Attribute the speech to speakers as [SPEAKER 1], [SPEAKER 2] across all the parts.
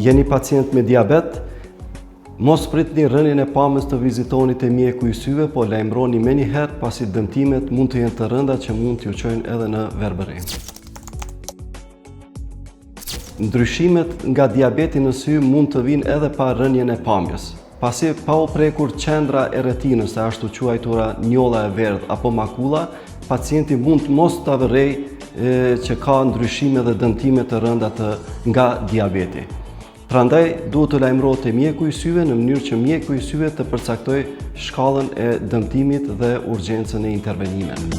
[SPEAKER 1] Jeni pacient me diabet, mos pritni rënien e pamjes të vizitoni te mjeku i syve, po lajmëroni menjëherë pasi dëmtimet mund të jenë të rënda që mund t'ju çojnë edhe në verbërim. Ndryshimet nga diabeti në sy mund të vinë edhe pa rënien e pamjes. Pasi pa u prekur qendra e retinës, ashtu quajtura njolla e verdhë apo makula, pacienti mund mos ta vërejë që ka ndryshime dhe dëmtime të rënda nga diabeti. Prandaj duhet të lajmërohet te mjeku i syve në mënyrë që mjeku i syve të përcaktojë shkallën e dëmtimit dhe urgjencën e intervenimit.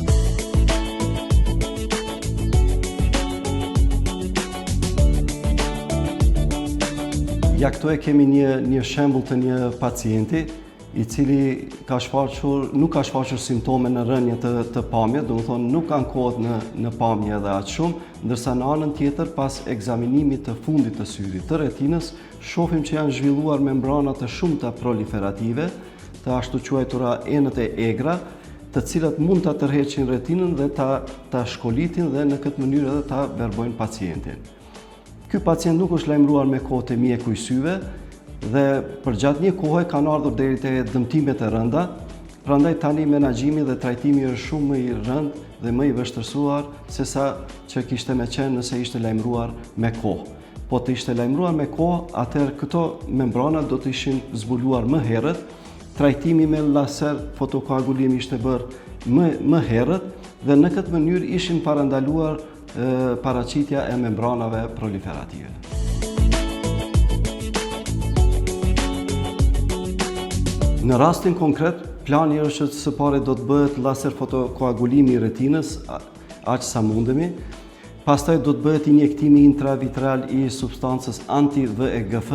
[SPEAKER 1] Ja këtu e kemi një shembull të një pacienti i cili nuk ka shfaqur simptome në rënje të pamjes, domethënë nuk ankohet në pamje edhe aq shumë, ndërsa në anën tjetër pas ekzaminimit të fundit të syrit të retinës, shohim që janë zhvilluar membrana të shumta proliferative, të ashtu quajtura enët e egra, të cilat mund ta tërheqin retinën dhe ta shkolitin dhe në këtë mënyrë edhe ta verbojnë pacientin. Ky pacient nuk është lajmëruar me kohë te mjeku i syve dhe përgjatë një kohe kanë ardhur deri te dëmtimet e rënda, prandaj tani menaxhimi dhe trajtimi është shumë më i rëndë dhe më i vështirësuar sesa që kishte më qenë nëse ishte lajmëruar me kohë. Po të ishte lajmëruar me kohë, atëherë këto membrana do të ishin zbuluar më herët, trajtimi me laser fotokoagulimi ishte bërë më herët dhe në këtë mënyrë ishin parandaluar paraqitja e membranave proliferative. Në rastin konkret, plani është që së pari do të bëhet laser fotokoagulimi i retinës, aq sa mundemi. Pastaj do të bëhet injektimi intravitreal i substancës anti-VEGF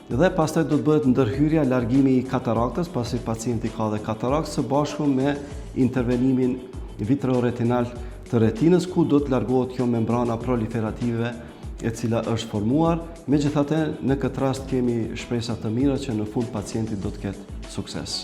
[SPEAKER 1] dhe pastaj do të bëhet ndërhyrja, largimi i kataraktës, pasi pacienti ka dhe katarakt, së bashku me intervenimin vitreoretinal të retinës, ku do të largohet kjo membrana proliferative e cila është formuar. Megjithatë, në këtë rast kemi shpresa të mira që në fund pacienti do të ketë sukses.